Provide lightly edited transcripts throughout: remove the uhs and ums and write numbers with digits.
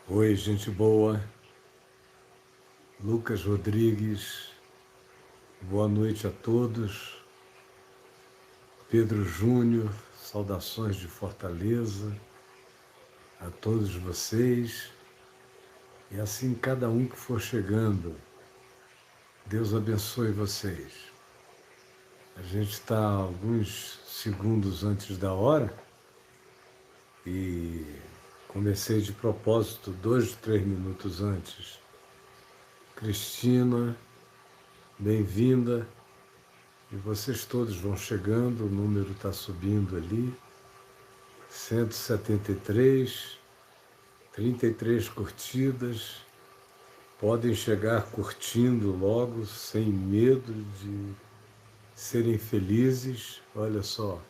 Oi, gente boa. Lucas Rodrigues, boa noite a todos. Pedro Júnior, saudações de Fortaleza a todos vocês. E assim cada um que for chegando, Deus abençoe vocês. A gente está alguns segundos antes da hora e comecei de propósito 2, 3 minutos antes. Cristina, bem-vinda. E vocês todos vão chegando, o número está subindo ali. 173, 33 curtidas. Podem chegar curtindo logo, sem medo de serem felizes. Olha só,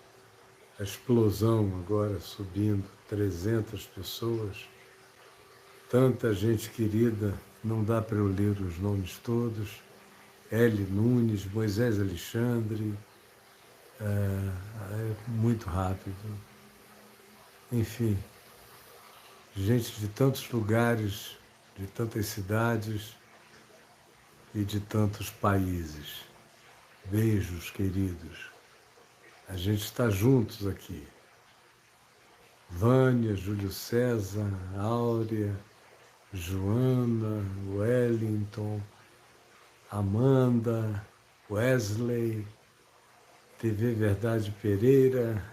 a explosão agora subindo, 300 pessoas. Tanta gente querida, não dá para eu ler os nomes todos. L. Nunes, Moisés Alexandre, é muito rápido. Enfim, gente de tantos lugares, de tantas cidades e de tantos países. Beijos, queridos. A gente está juntos aqui. Vânia, Júlio César, Áurea, Joana, Wellington, Amanda, Wesley, TV Verdade Pereira,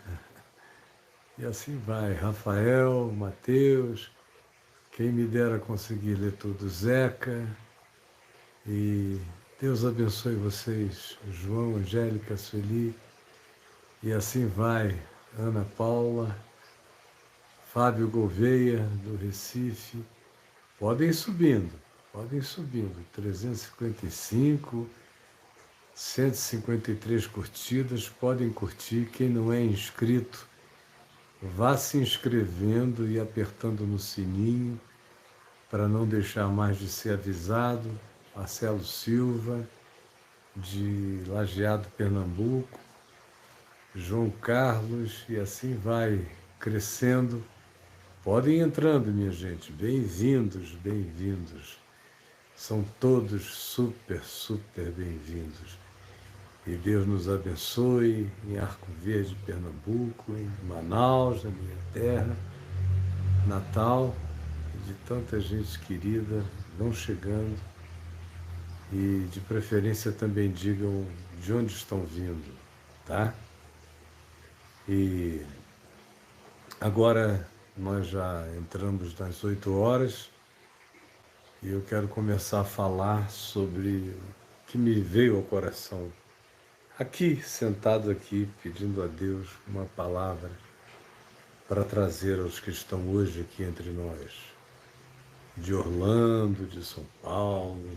e assim vai. Rafael, Mateus, quem me dera conseguir ler tudo, Zeca, e Deus abençoe vocês, João, Angélica, Sueli, e assim vai, Ana Paula, Fábio Gouveia, do Recife. Podem subindo, 355, 153 curtidas, podem curtir. Quem não é inscrito, vá se inscrevendo e apertando no sininho, para não deixar mais de ser avisado. Marcelo Silva, de Lajeado, Pernambuco, João Carlos, e assim vai crescendo. Podem entrando, minha gente, bem-vindos, bem-vindos. São todos super, super bem-vindos. E Deus nos abençoe em Arco Verde, Pernambuco, em Manaus, na minha terra, Natal, e de tanta gente querida, vão chegando. E de preferência também digam de onde estão vindo, tá? E agora nós já entramos nas 8 horas e eu quero começar a falar sobre o que me veio ao coração. Aqui, sentado aqui, pedindo a Deus uma palavra para trazer aos que estão hoje aqui entre nós. De Orlando, de São Paulo,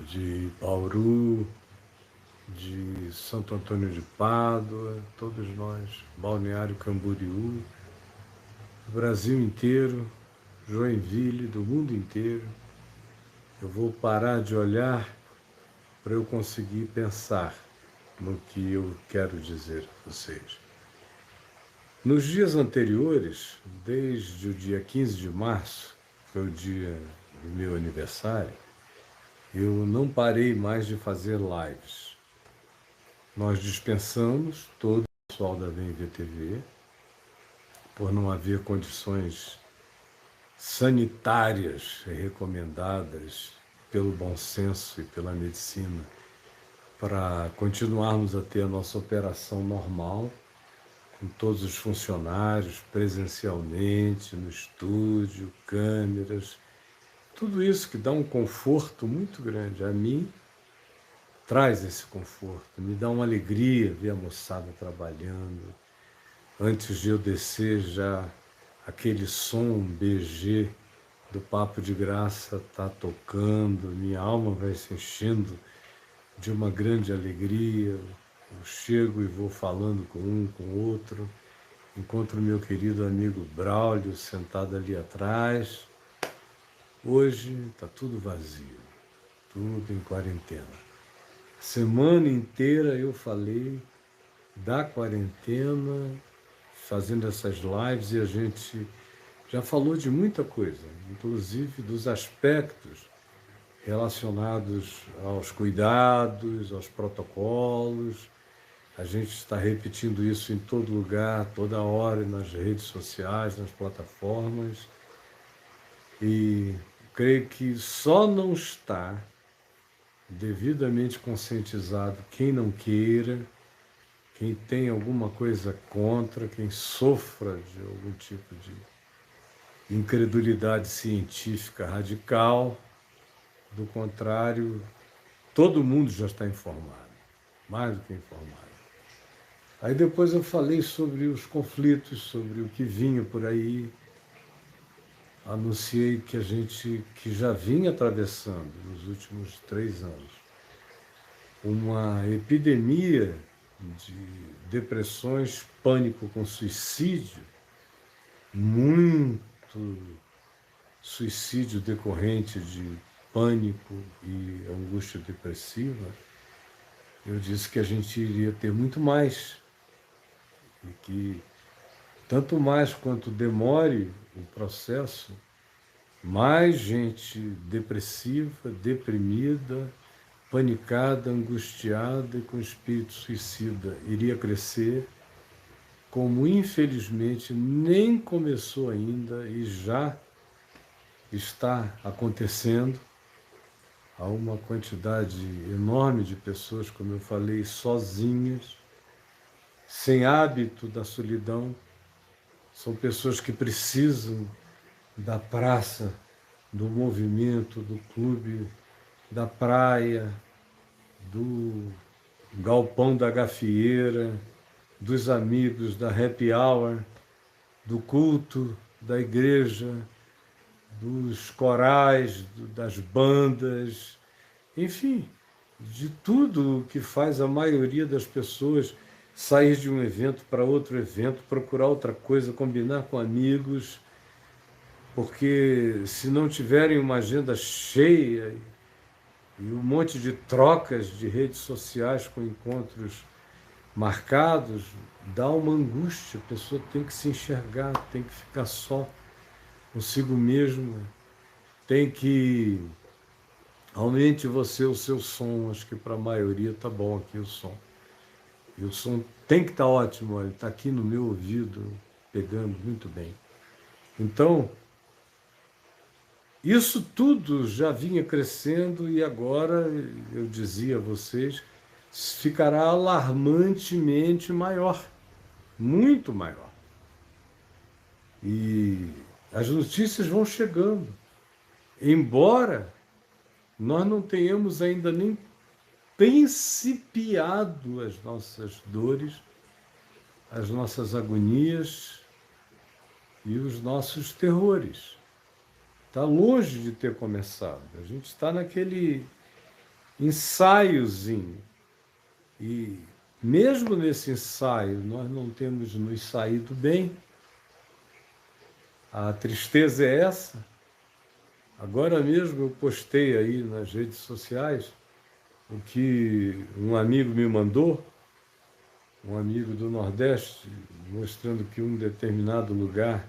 de Bauru, de Santo Antônio de Pádua, todos nós, Balneário Camboriú, do Brasil inteiro, Joinville, do mundo inteiro. Eu vou parar de olhar para eu conseguir pensar no que eu quero dizer a vocês. Nos dias anteriores, desde o dia 15 de março, que foi o dia do meu aniversário, eu não parei mais de fazer lives. Nós dispensamos todo o pessoal da VMVTV, por não haver condições sanitárias recomendadas pelo bom senso e pela medicina para continuarmos a ter a nossa operação normal, com todos os funcionários presencialmente, no estúdio, câmeras, tudo isso que dá um conforto muito grande. A mim traz esse conforto, me dá uma alegria ver a moçada trabalhando. Antes de eu descer, já aquele som BG do Papo de Graça está tocando, minha alma vai se enchendo de uma grande alegria. Eu chego e vou falando com um, com o outro, encontro meu querido amigo Braulio sentado ali atrás. Hoje está tudo vazio, tudo em quarentena. Semana inteira eu falei da quarentena, fazendo essas lives, e a gente já falou de muita coisa, inclusive dos aspectos relacionados aos cuidados, aos protocolos. A gente está repetindo isso em todo lugar, toda hora, nas redes sociais, nas plataformas. E creio que só não está devidamente conscientizado quem não queira, quem tem alguma coisa contra, quem sofra de algum tipo de incredulidade científica radical. Do contrário, todo mundo já está informado, mais do que informado. Aí depois eu falei sobre os conflitos, sobre o que vinha por aí. Anunciei que já vinha atravessando nos últimos 3 anos uma epidemia de depressões, pânico com suicídio, muito suicídio decorrente de pânico e angústia depressiva. Eu disse que a gente iria ter muito mais e que tanto mais quanto demore o processo, mais gente depressiva, deprimida, panicada, angustiada e com espírito suicida iria crescer, como infelizmente nem começou ainda e já está acontecendo. Há uma quantidade enorme de pessoas, como eu falei, sozinhas, sem hábito da solidão. São pessoas que precisam da praça, do movimento, do clube, da praia, do galpão da gafieira, dos amigos, da happy hour, do culto, da igreja, dos corais, das bandas, enfim, de tudo que faz a maioria das pessoas sair de um evento para outro evento, procurar outra coisa, combinar com amigos, porque se não tiverem uma agenda cheia e um monte de trocas de redes sociais com encontros marcados, dá uma angústia, a pessoa tem que se enxergar, tem que ficar só consigo mesmo, tem que aumente você o seu som, acho que para a maioria está bom aqui o som. E o som tem que estar ótimo, olha, está aqui no meu ouvido, pegando muito bem. Então, isso tudo já vinha crescendo e agora, eu dizia a vocês, ficará alarmantemente maior, muito maior. E as notícias vão chegando, embora nós não tenhamos ainda nem principiado as nossas dores, as nossas agonias e os nossos terrores. Está longe de ter começado. A gente está naquele ensaiozinho. E mesmo nesse ensaio, nós não temos nos saído bem. A tristeza é essa. Agora mesmo eu postei aí nas redes sociais o que um amigo me mandou, um amigo do Nordeste, mostrando que um determinado lugar,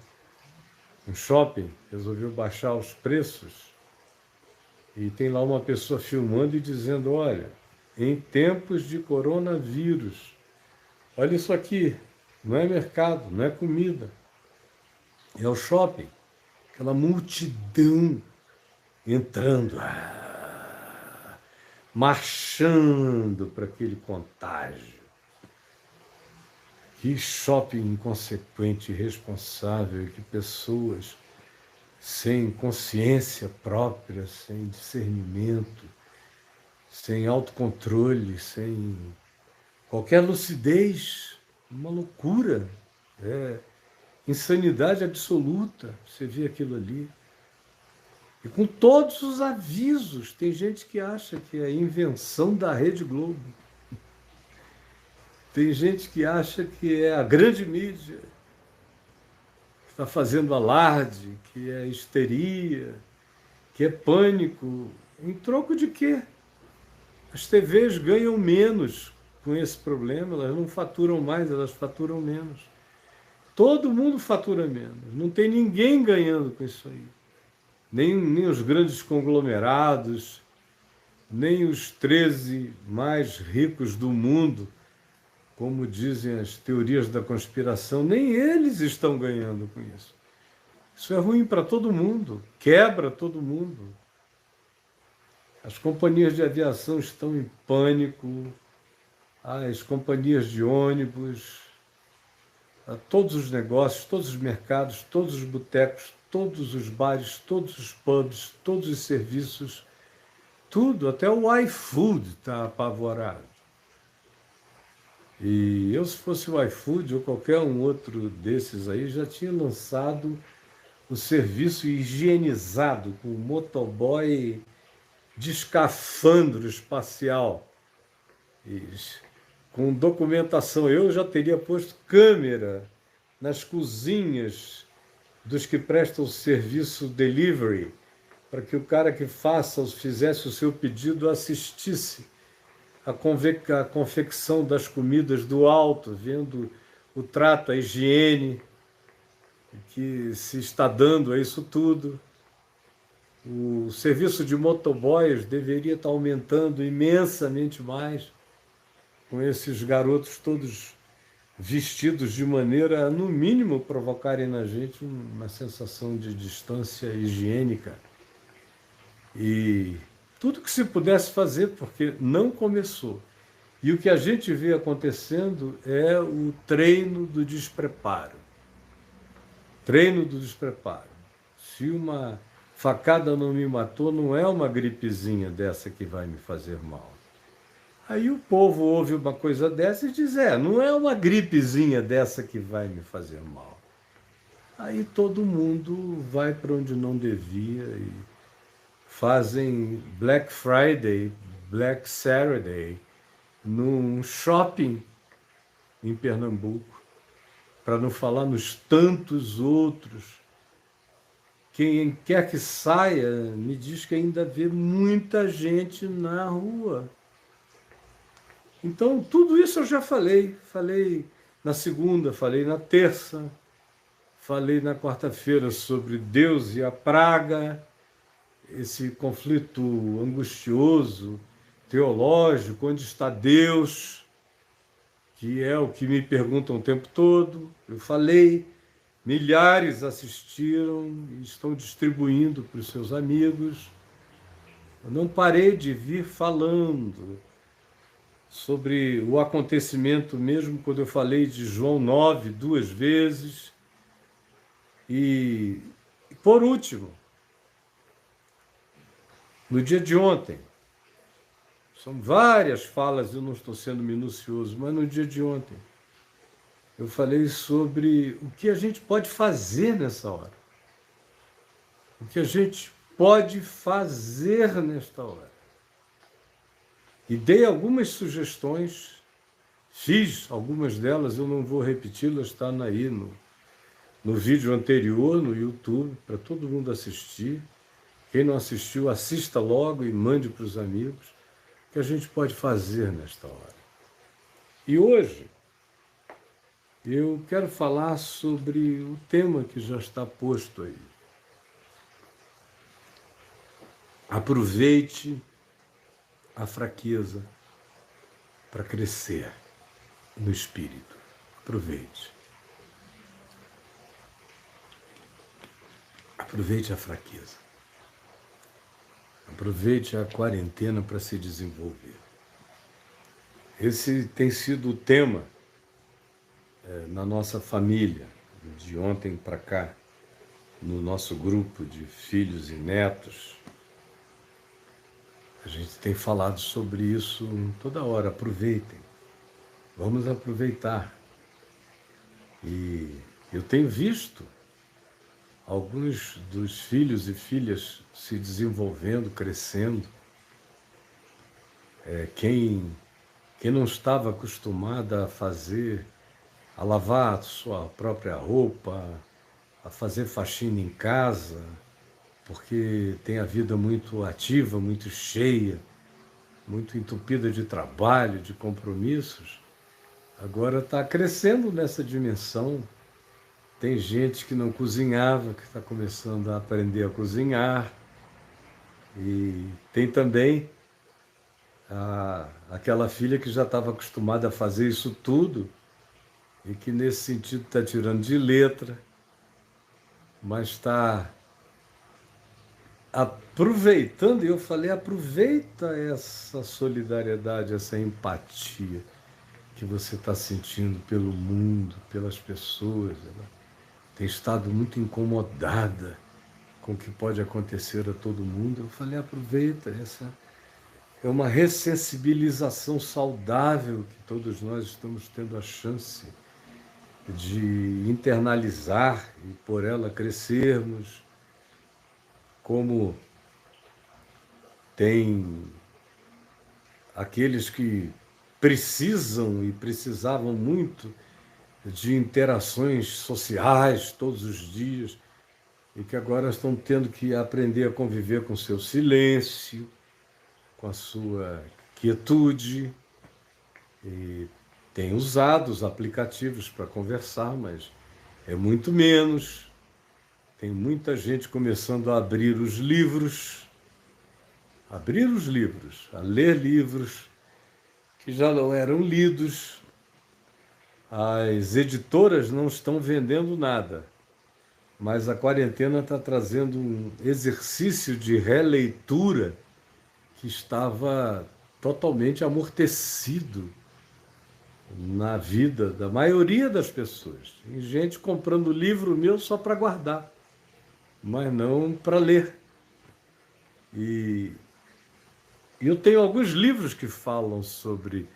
um shopping, resolveu baixar os preços e tem lá uma pessoa filmando e dizendo, olha, em tempos de coronavírus, olha isso aqui, não é mercado, não é comida, é o shopping, aquela multidão entrando, marchando para aquele contágio. Que shopping inconsequente, irresponsável, que pessoas sem consciência própria, sem discernimento, sem autocontrole, sem qualquer lucidez, uma loucura, insanidade absoluta, você vê aquilo ali. E com todos os avisos, tem gente que acha que é invenção da Rede Globo. Tem gente que acha que é a grande mídia que está fazendo alarde, que é histeria, que é pânico. Em troco de quê? As TVs ganham menos com esse problema, elas não faturam mais, elas faturam menos. Todo mundo fatura menos. Não tem ninguém ganhando com isso aí. Nem os grandes conglomerados, nem os 13 mais ricos do mundo, como dizem as teorias da conspiração, nem eles estão ganhando com isso. Isso é ruim para todo mundo, quebra todo mundo. As companhias de aviação estão em pânico, as companhias de ônibus, todos os negócios, todos os mercados, todos os botecos, todos os bares, todos os pubs, todos os serviços, tudo, até o iFood está apavorado. E eu, se fosse o iFood ou qualquer um outro desses aí, já tinha lançado o serviço higienizado com o motoboy de escafandro espacial, com documentação. Eu já teria posto câmera nas cozinhas dos que prestam o serviço delivery, para que o cara que fizesse o seu pedido assistisse a confecção das comidas do alto, vendo o trato, a higiene que se está dando a isso tudo. O serviço de motoboys deveria estar aumentando imensamente mais, com esses garotos todos vestidos de maneira a, no mínimo, provocarem na gente uma sensação de distância higiênica. E tudo que se pudesse fazer, porque não começou. E o que a gente vê acontecendo é o treino do despreparo. Treino do despreparo. Se uma facada não me matou, não é uma gripezinha dessa que vai me fazer mal. Aí o povo ouve uma coisa dessa e diz, não é uma gripezinha dessa que vai me fazer mal. Aí todo mundo vai para onde não devia e fazem Black Friday, Black Saturday, num shopping em Pernambuco, para não falar nos tantos outros. Quem quer que saia me diz que ainda vê muita gente na rua. Então, tudo isso eu já falei. Falei na segunda, falei na terça, falei na quarta-feira sobre Deus e a praga, esse conflito angustioso, teológico, onde está Deus, que é o que me perguntam o tempo todo. Eu falei, milhares assistiram e estão distribuindo para os seus amigos. Eu não parei de vir falando sobre o acontecimento, mesmo quando eu falei de João 9 2 vezes. E, por último, no dia de ontem, são várias falas, eu não estou sendo minucioso, mas no dia de ontem, eu falei sobre o que a gente pode fazer nessa hora. O que a gente pode fazer nesta hora. E dei algumas sugestões, fiz algumas delas, eu não vou repeti-las, está aí no vídeo anterior, no YouTube, para todo mundo assistir. Quem não assistiu, assista logo e mande para os amigos. O que a gente pode fazer nesta hora. E hoje, eu quero falar sobre o tema que já está posto aí. Aproveite a fraqueza para crescer no espírito. Aproveite. Aproveite a fraqueza. Aproveite a quarentena para se desenvolver. Esse tem sido o tema na nossa família, de ontem para cá, no nosso grupo de filhos e netos. A gente tem falado sobre isso toda hora. Aproveitem. Vamos aproveitar. E eu tenho visto alguns dos filhos e filhas se desenvolvendo, crescendo. Quem não estava acostumada a lavar a sua própria roupa, a fazer faxina em casa, porque tem a vida muito ativa, muito cheia, muito entupida de trabalho, de compromissos, agora está crescendo nessa dimensão tem gente que não cozinhava, que está começando a aprender a cozinhar. E tem também aquela filha que já estava acostumada a fazer isso tudo e que nesse sentido está tirando de letra, mas está aproveitando, e eu falei, aproveita essa solidariedade, essa empatia que você está sentindo pelo mundo, pelas pessoas. Ela tem estado muito incomodada com o que pode acontecer a todo mundo. Eu falei, aproveita, essa é uma ressensibilização saudável que todos nós estamos tendo a chance de internalizar e por ela crescermos, como tem aqueles que precisam e precisavam muito de interações sociais todos os dias e que agora estão tendo que aprender a conviver com seu silêncio, com a sua quietude, e tem usado os aplicativos para conversar, mas é muito menos. Tem muita gente começando a abrir os livros, a ler livros que já não eram lidos. As editoras não estão vendendo nada, mas a quarentena está trazendo um exercício de releitura que estava totalmente amortecido na vida da maioria das pessoas. Tem gente comprando livro meu só para guardar, mas não para ler. E eu tenho alguns livros que falam sobre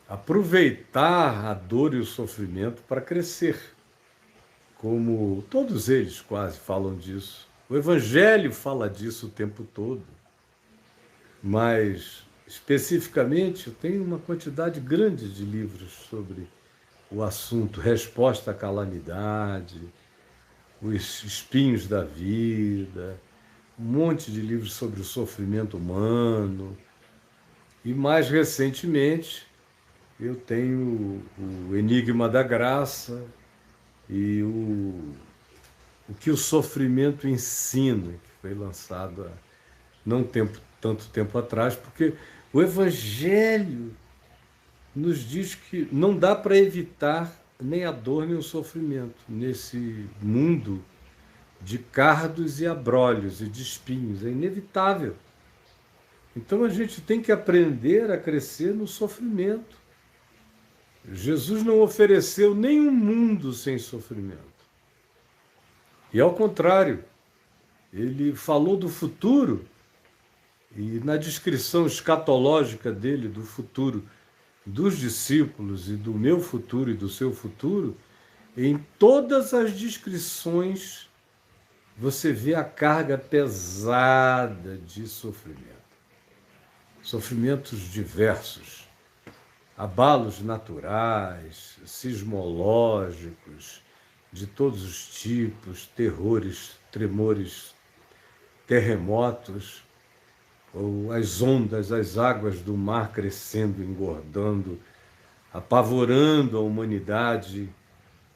aproveitar a dor e o sofrimento para crescer, como todos eles quase falam disso. O Evangelho fala disso o tempo todo, mas especificamente eu tenho uma quantidade grande de livros sobre o assunto resposta à calamidade, os espinhos da vida, um monte de livros sobre o sofrimento humano. E mais recentemente eu tenho o Enigma da Graça e o que o sofrimento ensina, que foi lançado há não tanto tempo atrás, porque o Evangelho nos diz que não dá para evitar nem a dor nem o sofrimento nesse mundo de cardos e abrolhos e de espinhos. É inevitável. Então a gente tem que aprender a crescer no sofrimento. Jesus não ofereceu nenhum mundo sem sofrimento. E ao contrário, ele falou do futuro, e na descrição escatológica dele, do futuro dos discípulos e do meu futuro e do seu futuro, em todas as descrições você vê a carga pesada de sofrimento. Sofrimentos diversos, abalos naturais, sismológicos, de todos os tipos, terrores, tremores, terremotos, ou as ondas, as águas do mar crescendo, engordando, apavorando a humanidade,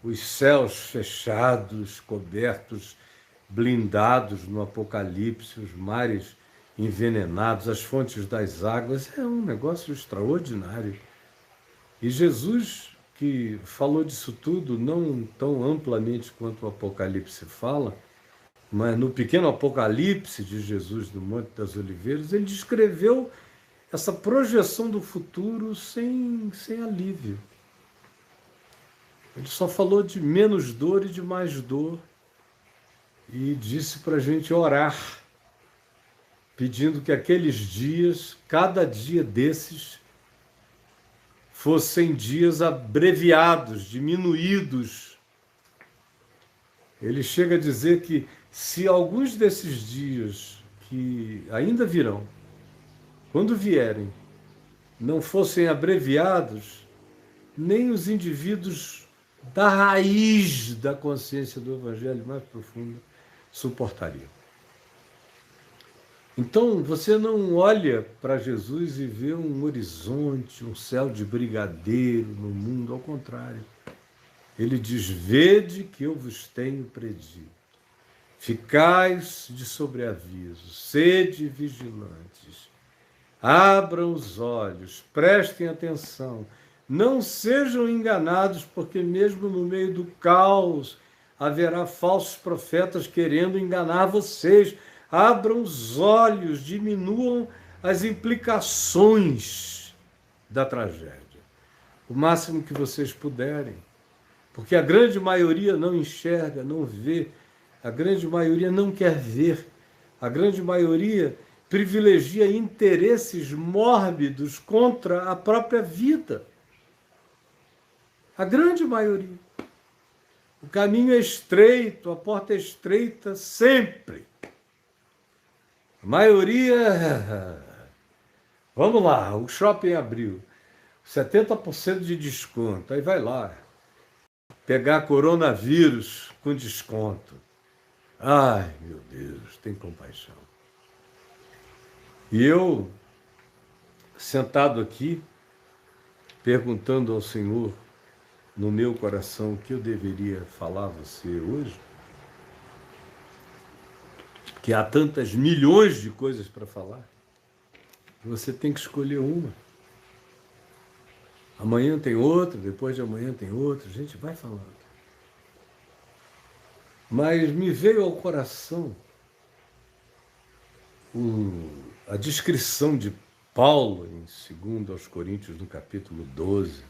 os céus fechados, cobertos, blindados no Apocalipse, os mares envenenados, as fontes das águas. É um negócio extraordinário. E Jesus, que falou disso tudo, não tão amplamente quanto o Apocalipse fala, mas no pequeno Apocalipse de Jesus no Monte das Oliveiras, ele descreveu essa projeção do futuro sem alívio. Ele só falou de menos dor e de mais dor e disse para a gente orar, pedindo que aqueles dias, cada dia desses, fossem dias abreviados, diminuídos. Ele chega a dizer que se alguns desses dias que ainda virão, quando vierem, não fossem abreviados, nem os indivíduos da raiz da consciência do Evangelho mais profunda suportariam. Então, você não olha para Jesus e vê um horizonte, um céu de brigadeiro no mundo, ao contrário. Ele diz: vede que eu vos tenho predito. Ficais de sobreaviso, sede vigilantes. Abram os olhos, prestem atenção. Não sejam enganados, porque mesmo no meio do caos haverá falsos profetas querendo enganar vocês. Abram os olhos, diminuam as implicações da tragédia, o máximo que vocês puderem, porque a grande maioria não enxerga, não vê, a grande maioria não quer ver, a grande maioria privilegia interesses mórbidos contra a própria vida. A grande maioria. O caminho é estreito, a porta é estreita sempre. A maioria... Vamos lá, o shopping abriu. 70% de desconto. Aí vai lá. Pegar coronavírus com desconto. Ai, meu Deus, tem compaixão. E eu, sentado aqui, perguntando ao Senhor, no meu coração, o que eu deveria falar a você hoje, que há tantas milhões de coisas para falar, você tem que escolher uma. Amanhã tem outra, depois de amanhã tem outra, a gente vai falando. Mas me veio ao coração a descrição de Paulo em 2 Coríntios, no capítulo 12,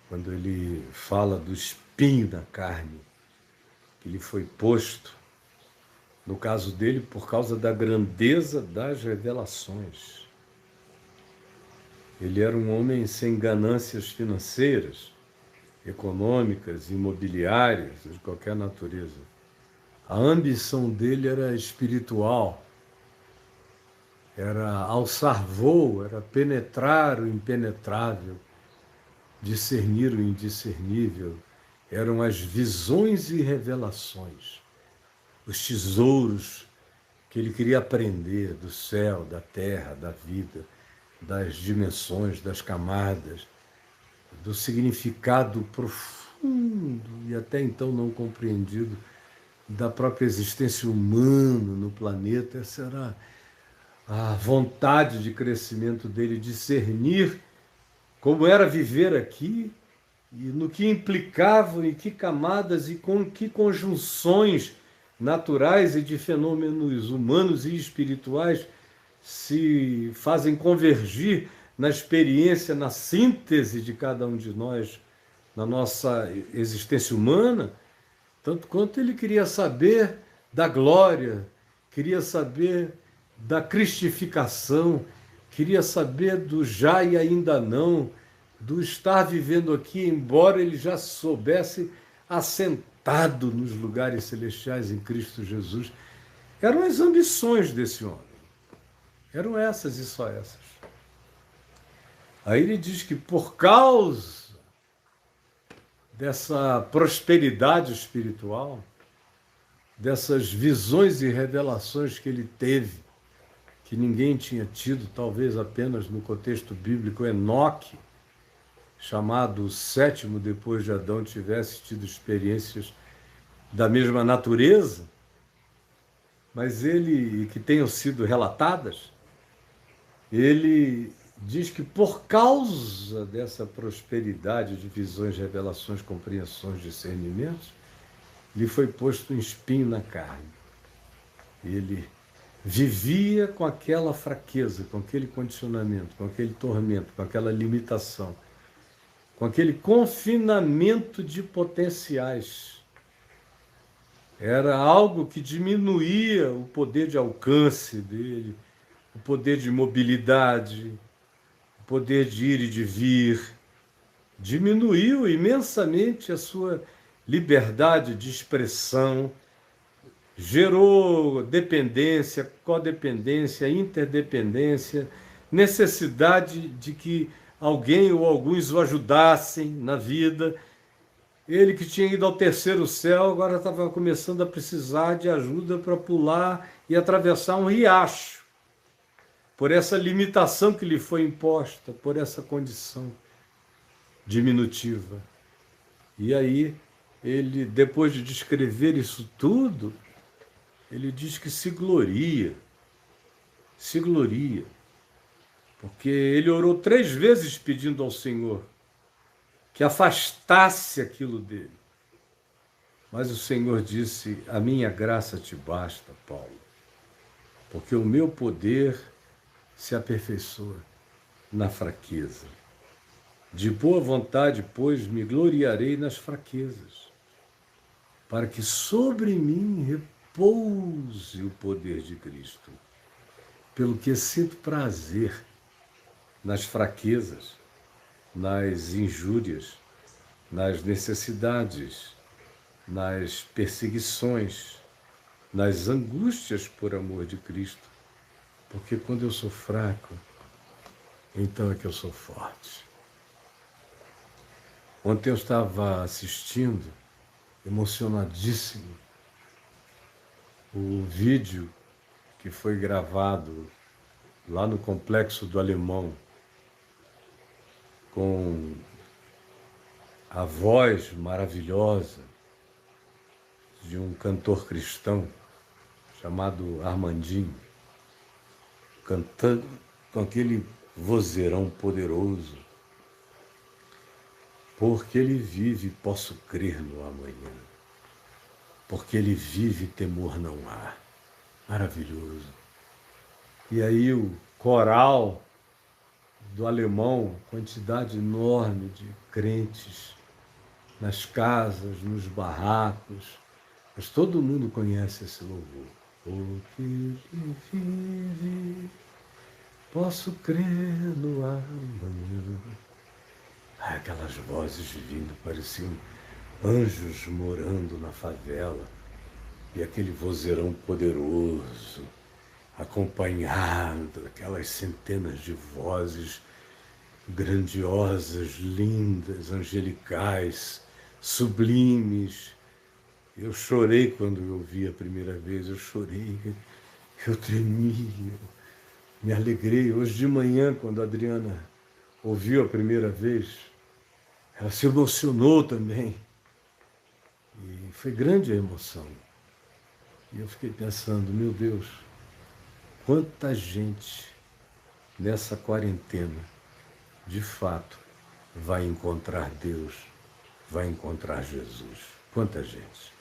quando ele fala do espinho na carne, que lhe foi posto, no caso dele, por causa da grandeza das revelações. Ele era um homem sem ganâncias financeiras, econômicas, imobiliárias, de qualquer natureza. A ambição dele era espiritual, era alçar voo, era penetrar o impenetrável, discernir o indiscernível. Eram as visões e revelações, os tesouros que ele queria aprender do céu, da terra, da vida, das dimensões, das camadas, do significado profundo e até então não compreendido da própria existência humana no planeta. Essa era a vontade de crescimento dele, discernir como era viver aqui e no que implicavam, em que camadas e com que conjunções naturais e de fenômenos humanos e espirituais se fazem convergir na experiência, na síntese de cada um de nós, na nossa existência humana, tanto quanto ele queria saber da glória, queria saber da cristificação, queria saber do já e ainda não, do estar vivendo aqui, embora ele já soubesse assentado nos lugares celestiais em Cristo Jesus. Eram as ambições desse homem. Eram essas e só essas. Aí ele diz que por causa dessa prosperidade espiritual, dessas visões e revelações que ele teve, que ninguém tinha tido, talvez apenas no contexto bíblico, Enoque, chamado o sétimo depois de Adão, tivesse tido experiências da mesma natureza, mas ele, que tenham sido relatadas, ele diz que por causa dessa prosperidade de visões, revelações, compreensões, discernimentos, lhe foi posto um espinho na carne. Ele vivia com aquela fraqueza, com aquele condicionamento, com aquele tormento, com aquela limitação, com aquele confinamento de potenciais. Era algo que diminuía o poder de alcance dele, o poder de mobilidade, o poder de ir e de vir. Diminuiu imensamente a sua liberdade de expressão, gerou dependência, codependência, interdependência, necessidade de que alguém ou alguns o ajudassem na vida. Ele que tinha ido ao terceiro céu, agora estava começando a precisar de ajuda para pular e atravessar um riacho, por essa limitação que lhe foi imposta, por essa condição diminutiva. E aí, ele, depois de descrever isso tudo, ele diz que se gloria, porque ele orou 3 vezes pedindo ao Senhor que afastasse aquilo dele. Mas o Senhor disse: a minha graça te basta, Paulo, porque o meu poder se aperfeiçoa na fraqueza. De boa vontade, pois, me gloriarei nas fraquezas, para que sobre mim repouse o poder de Cristo, pelo que sinto prazer nas fraquezas, nas injúrias, nas necessidades, nas perseguições, nas angústias por amor de Cristo, porque quando eu sou fraco, então é que eu sou forte. Ontem eu estava assistindo, emocionadíssimo, o vídeo que foi gravado lá no Complexo do Alemão, com a voz maravilhosa de um cantor cristão chamado Armandinho, cantando com aquele vozeirão poderoso. Porque ele vive, posso crer no amanhã. Porque ele vive, temor não há. Maravilhoso. E aí o coral do Alemão, quantidade enorme de crentes nas casas, nos barracos, mas todo mundo conhece esse louvor. Porque ele vive, posso crer no amanhã. Aquelas vozes vindo, pareciam anjos morando na favela, e aquele vozeirão poderoso, acompanhado daquelas centenas de vozes grandiosas, lindas, angelicais, sublimes. Eu chorei quando eu ouvi a primeira vez, eu chorei, eu tremi, eu me alegrei. Hoje de manhã, quando a Adriana ouviu a primeira vez, ela se emocionou também. E foi grande a emoção. E eu fiquei pensando, meu Deus, quanta gente nessa quarentena, de fato, vai encontrar Deus, vai encontrar Jesus. Quanta gente.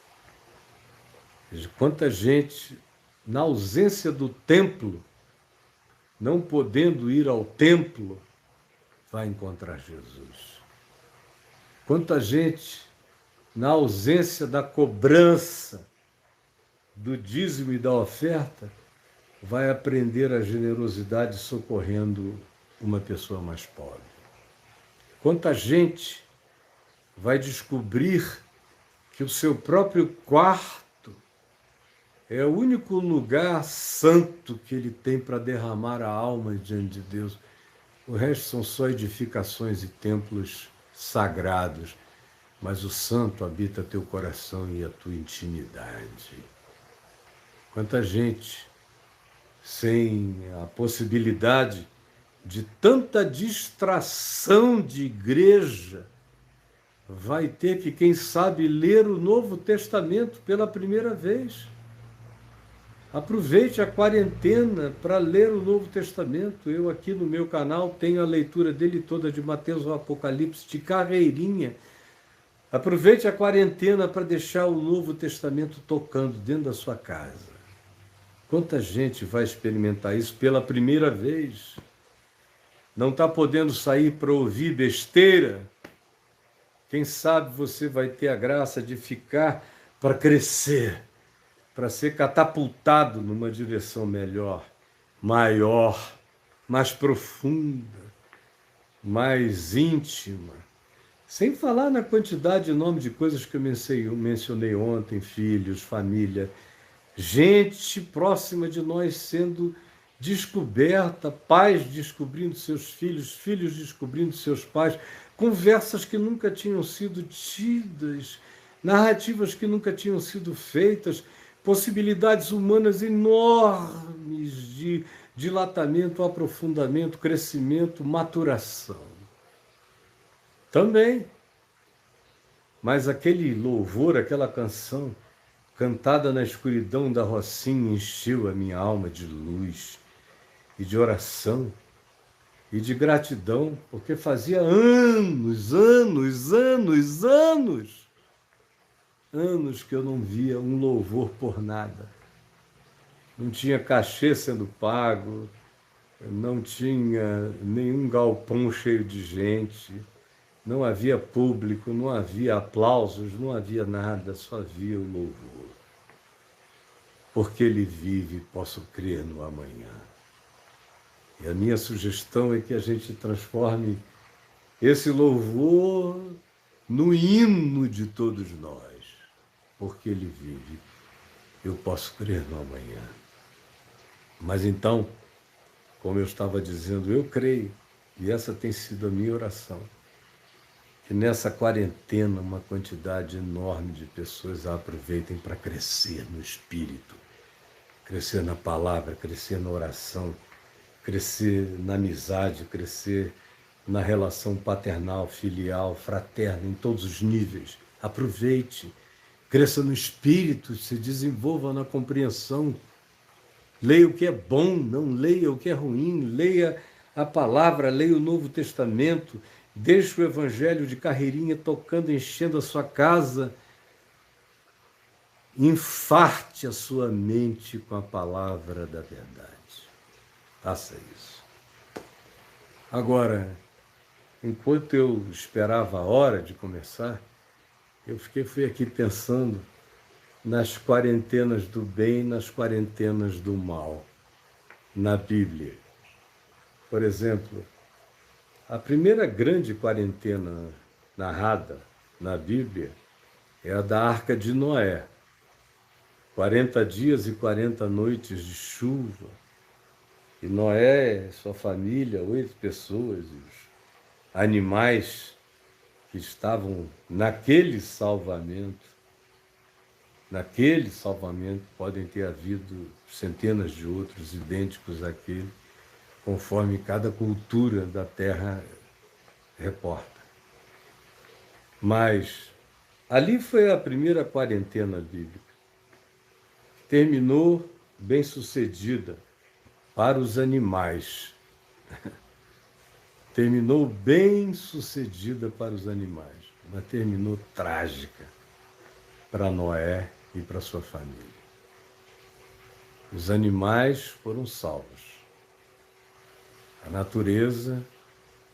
Quanta gente, na ausência do templo, não podendo ir ao templo, vai encontrar Jesus. Quanta gente, na ausência da cobrança do dízimo e da oferta, vai aprender a generosidade socorrendo uma pessoa mais pobre. Quanta gente vai descobrir que o seu próprio quarto é o único lugar santo que ele tem para derramar a alma diante de Deus. O resto são só edificações e templos sagrados, mas o santo habita teu coração e a tua intimidade. Quanta gente sem a possibilidade de tanta distração de igreja vai ter que, quem sabe, ler o Novo Testamento pela primeira vez. Aproveite a quarentena para ler o Novo Testamento. Eu aqui no meu canal tenho a leitura dele toda, de Mateus ao Apocalipse, de carreirinha. Aproveite a quarentena para deixar o Novo Testamento tocando dentro da sua casa. Quanta gente vai experimentar isso pela primeira vez? Não está podendo sair para ouvir besteira? Quem sabe você vai ter a graça de ficar para crescer, para ser catapultado numa direção melhor, maior, mais profunda, mais íntima. Sem falar na quantidade enorme de coisas que eu mencionei ontem, filhos, família, gente próxima de nós sendo descoberta, pais descobrindo seus filhos, filhos descobrindo seus pais, conversas que nunca tinham sido tidas, narrativas que nunca tinham sido feitas, possibilidades humanas enormes de dilatamento, aprofundamento, crescimento, maturação. Também Mas aquele louvor, aquela canção, cantada na escuridão da rocinha, encheu a minha alma de luz e de oração e de gratidão, porque fazia anos que eu não via um louvor por nada. Não tinha cachê sendo pago, não tinha nenhum galpão cheio de gente, não havia público, não havia aplausos, não havia nada, só havia o louvor. Porque Ele vive, posso crer no amanhã. E a minha sugestão é que a gente transforme esse louvor no hino de todos nós. Porque Ele vive, eu posso crer no amanhã. Mas então, como eu estava dizendo, eu creio, e essa tem sido a minha oração, que nessa quarentena uma quantidade enorme de pessoas a aproveitem para crescer no espírito, crescer na palavra, crescer na oração, crescer na amizade, crescer na relação paternal, filial, fraterna, em todos os níveis. Aproveite, cresça no espírito, se desenvolva na compreensão. Leia o que é bom, não leia o que é ruim, leia a palavra, leia o Novo Testamento, deixe o Evangelho de carreirinha tocando, enchendo a sua casa, enfarte a sua mente com a palavra da verdade. Faça isso. Agora, enquanto eu esperava a hora de começar, fui aqui pensando nas quarentenas do bem e nas quarentenas do mal, na Bíblia. Por exemplo, a primeira grande quarentena narrada na Bíblia é a da Arca de Noé. 40 dias e 40 noites de chuva. E Noé e sua família, 8 pessoas, e os animais que estavam naquele salvamento, podem ter havido centenas de outros idênticos àquele, conforme cada cultura da terra reporta. Mas ali foi a primeira quarentena bíblica. Terminou bem-sucedida para os animais. Terminou bem-sucedida para os animais, mas terminou trágica para Noé e para sua família. Os animais foram salvos. A natureza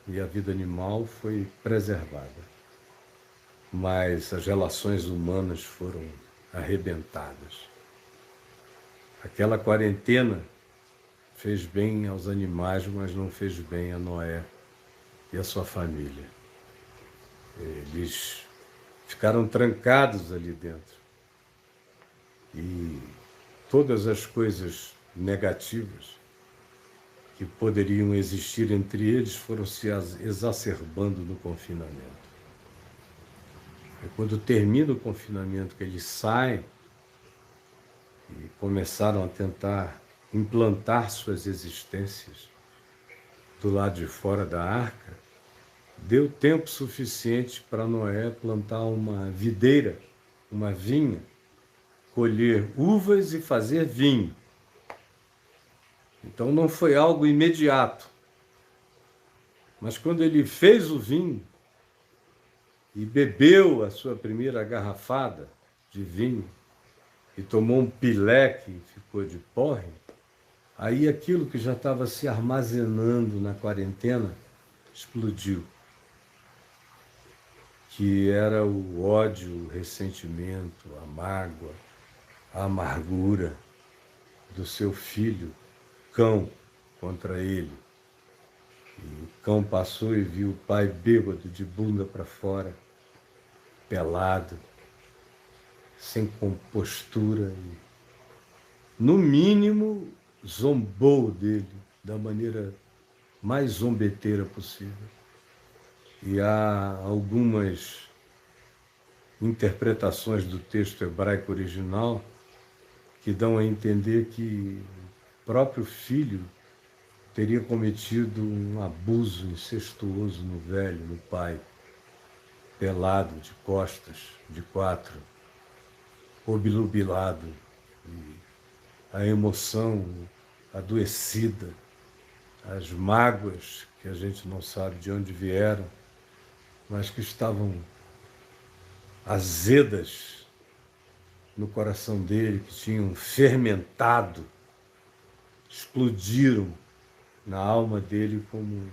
e a vida animal foi preservada, mas as relações humanas foram arrebentadas. Aquela quarentena fez bem aos animais, mas não fez bem a Noé e a sua família. Eles ficaram trancados ali dentro. E todas as coisas negativas que poderiam existir entre eles foram se exacerbando no confinamento. É quando termina o confinamento que eles saem e começaram a tentar implantar suas existências do lado de fora da arca, deu tempo suficiente para Noé plantar uma videira, uma vinha, colher uvas e fazer vinho. Então não foi algo imediato. Mas quando ele fez o vinho e bebeu a sua primeira garrafada de vinho e tomou um pileque e ficou de porre, aí aquilo que já estava se armazenando na quarentena explodiu. Que era o ódio, o ressentimento, a mágoa, a amargura do seu filho, Cão, contra ele. E o cão passou e viu o pai bêbado, de bunda para fora, pelado, sem compostura. E, no mínimo, zombou dele da maneira mais zombeteira possível. E há algumas interpretações do texto hebraico original que dão a entender que o próprio filho teria cometido um abuso incestuoso no velho, no pai. pelado, de costas, de quatro, obnubilado, e a emoção adoecida, as mágoas que a gente não sabe de onde vieram, mas que estavam azedas no coração dele, que tinham fermentado, explodiram na alma dele como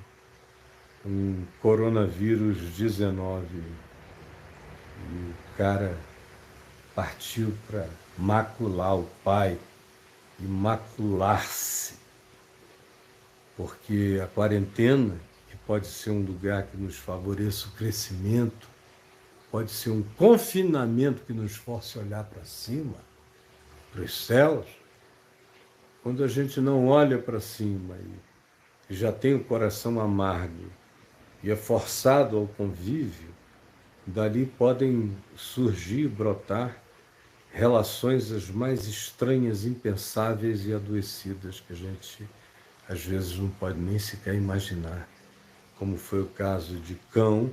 um coronavírus 19. E o cara partiu para macular o pai e macular-se, porque a quarentena, que pode ser um lugar que nos favoreça o crescimento, pode ser um confinamento que nos force a olhar para cima, para os céus. Quando a gente não olha para cima e já tem o coração amargo e é forçado ao convívio, dali podem surgir, brotar relações as mais estranhas, impensáveis e adoecidas que a gente às vezes não pode nem sequer imaginar, como foi o caso de Cão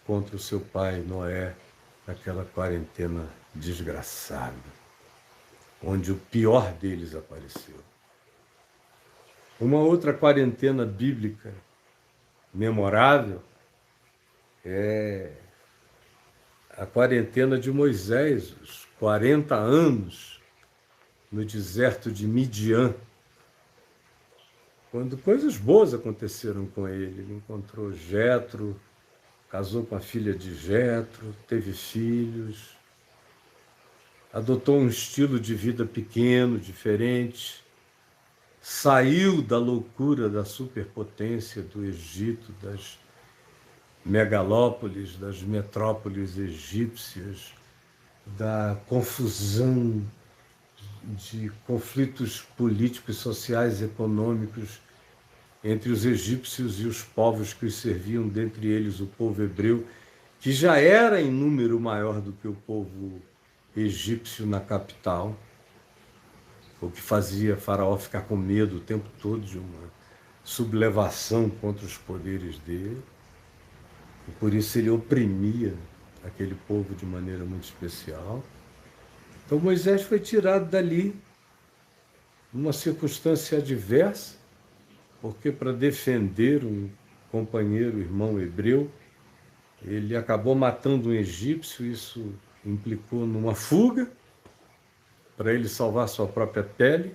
contra o seu pai Noé, naquela quarentena desgraçada, onde o pior deles apareceu. Uma outra quarentena bíblica memorável é a quarentena de Moisés, os 40 anos no deserto de Midian, quando coisas boas aconteceram com ele. Ele encontrou Jetro, casou com a filha de Jetro, teve filhos, adotou um estilo de vida pequeno, diferente, saiu da loucura da superpotência do Egito, das megalópolis, das metrópoles egípcias, da confusão de conflitos políticos, sociais, econômicos entre os egípcios e os povos que os serviam, dentre eles o povo hebreu, que já era em número maior do que o povo egípcio na capital, o que fazia Faraó ficar com medo o tempo todo de uma sublevação contra os poderes dele. E por isso ele oprimia aquele povo de maneira muito especial. Então Moisés foi tirado dali, numa circunstância adversa, porque para defender um companheiro, irmão hebreu, ele acabou matando um egípcio. Isso implicou numa fuga, para ele salvar sua própria pele.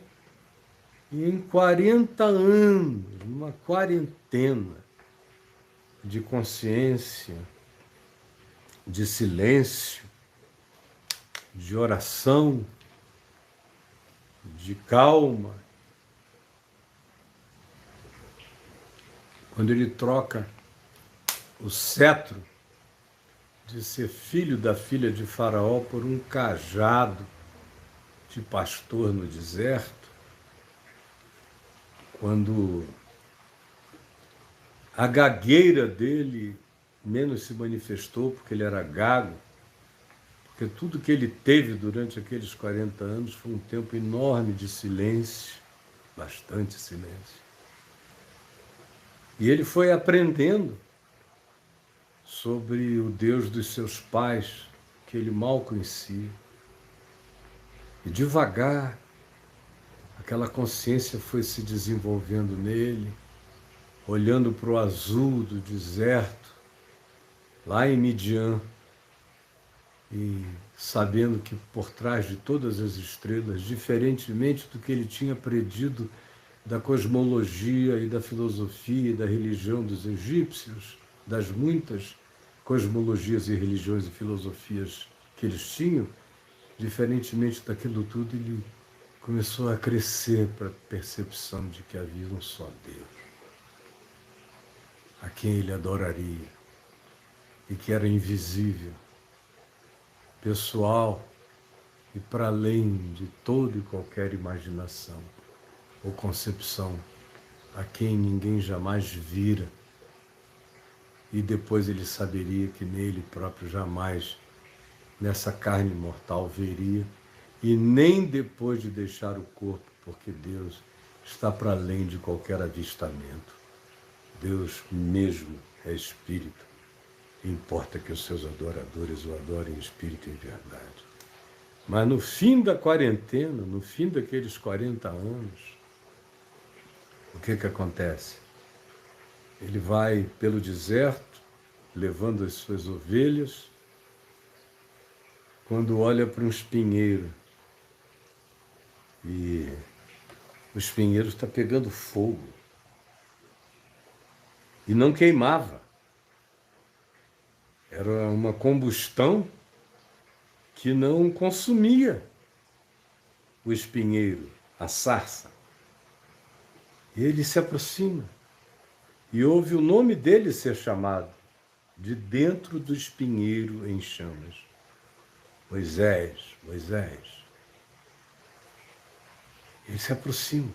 E em 40 anos, uma quarentena de consciência, de silêncio, de oração, de calma, quando ele troca o cetro de ser filho da filha de Faraó por um cajado de pastor no deserto, quando a gagueira dele menos se manifestou, porque ele era gago, porque tudo que ele teve durante aqueles 40 anos foi um tempo enorme de silêncio, bastante silêncio. E ele foi aprendendo sobre o Deus dos seus pais, que ele mal conhecia. E devagar, aquela consciência foi se desenvolvendo nele, olhando para o azul do deserto, lá em Midian, e sabendo que por trás de todas as estrelas, diferentemente do que ele tinha aprendido da cosmologia e da filosofia e da religião dos egípcios, das muitas cosmologias e religiões e filosofias que eles tinham, diferentemente daquilo tudo, ele começou a crescer para a percepção de que havia um só Deus, a quem ele adoraria, e que era invisível, pessoal e para além de toda e qualquer imaginação ou concepção, a quem ninguém jamais vira, e depois ele saberia que nele próprio jamais, nessa carne mortal, veria, e nem depois de deixar o corpo, porque Deus está para além de qualquer avistamento. Deus mesmo é Espírito. Importa que os seus adoradores o adorem em espírito e em verdade. Mas no fim da quarentena, no fim daqueles 40 anos, o que acontece? Ele vai pelo deserto, levando as suas ovelhas, quando olha para um espinheiro, e o espinheiro está pegando fogo, e não queimava. Era uma combustão que não consumia o espinheiro, a sarça. E ele se aproxima e ouve o nome dele ser chamado de dentro do espinheiro em chamas. Moisés, Moisés. Ele se aproxima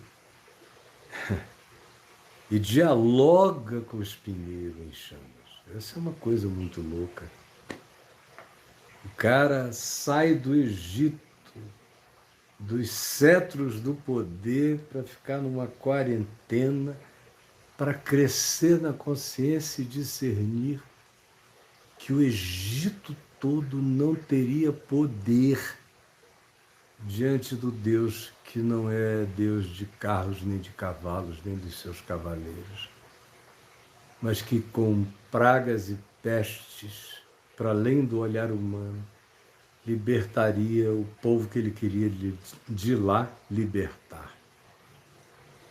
e dialoga com o espinheiro em chamas. Essa é uma coisa muito louca. O cara sai do Egito, dos cetros do poder, para ficar numa quarentena, para crescer na consciência e discernir que o Egito todo não teria poder diante do Deus que não é Deus de carros, nem de cavalos, nem dos seus cavaleiros, mas que com pragas e pestes, para além do olhar humano, libertaria o povo que ele queria de lá libertar.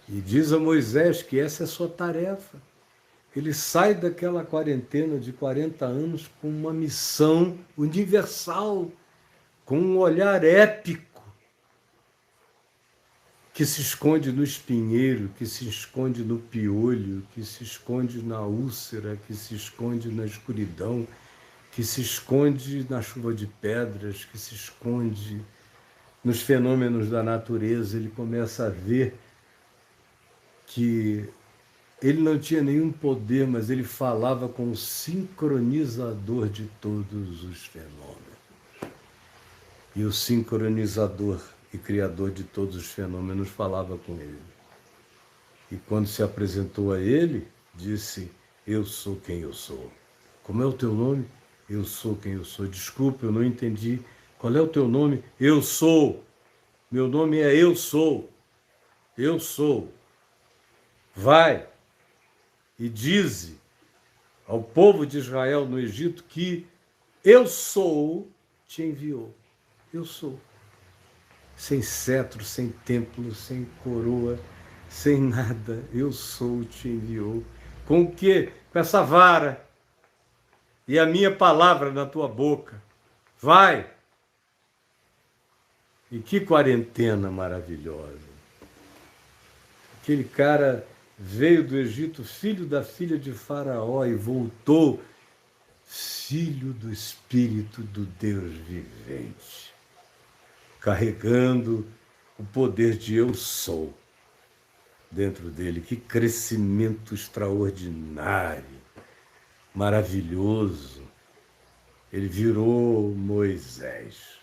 E diz a Moisés que essa é a sua tarefa. Ele sai daquela quarentena de 40 anos com uma missão universal, com um olhar épico, que se esconde no espinheiro, que se esconde no piolho, que se esconde na úlcera, que se esconde na escuridão, que se esconde na chuva de pedras, que se esconde nos fenômenos da natureza. Ele começa a ver que ele não tinha nenhum poder, mas ele falava com o sincronizador de todos os fenômenos. E o sincronizador e criador de todos os fenômenos falava com ele. E quando se apresentou a ele, disse: eu sou quem eu sou. Como é o teu nome? Eu sou quem eu sou. Desculpa, eu não entendi. Qual é o teu nome? Eu sou. Meu nome é Eu Sou. Eu sou. Vai e dize ao povo de Israel no Egito que eu sou te enviou. Eu sou. Sem cetro, sem templo, sem coroa, sem nada. Eu sou te enviou. Com o quê? Com essa vara e a minha palavra na tua boca. Vai! E que quarentena maravilhosa. Aquele cara veio do Egito, filho da filha de Faraó, e voltou filho do Espírito do Deus vivente, carregando o poder de eu sou dentro dele. Que crescimento extraordinário, maravilhoso. Ele virou Moisés,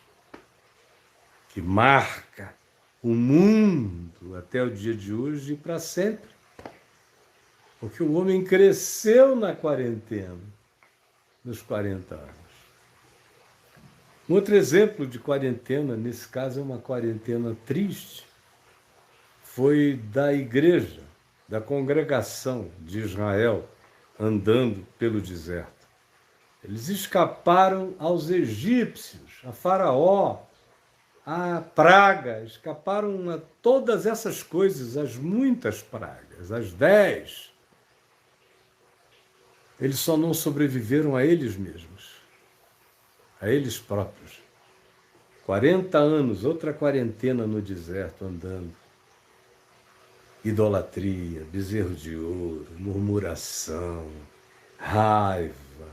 que marca o mundo até o dia de hoje e para sempre. Porque o homem cresceu na quarentena, nos 40 anos. Um outro exemplo de quarentena, nesse caso é uma quarentena triste, foi da igreja, da congregação de Israel, andando pelo deserto. Eles escaparam aos egípcios, a Faraó, a praga, escaparam a todas essas coisas, as muitas pragas, as 10. Eles só não sobreviveram a eles mesmos, a eles próprios. 40 anos, outra quarentena no deserto, andando. Idolatria, bezerro de ouro, murmuração, raiva,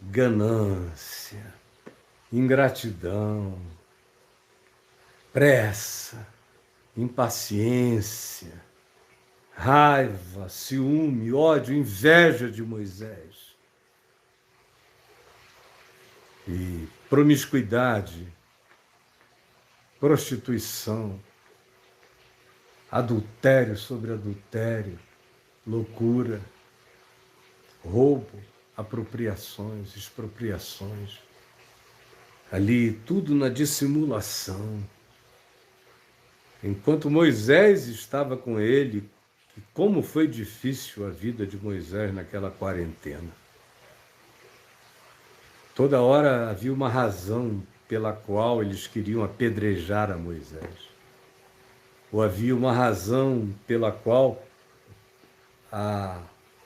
ganância, ingratidão, pressa, impaciência, raiva, ciúme, ódio, inveja de Moisés. E promiscuidade, prostituição, adultério sobre adultério, loucura, roubo, apropriações, expropriações. Ali, tudo na dissimulação. Enquanto Moisés estava com ele, e como foi difícil a vida de Moisés naquela quarentena. Toda hora havia uma razão pela qual eles queriam apedrejar a Moisés. Ou havia uma razão pela qual a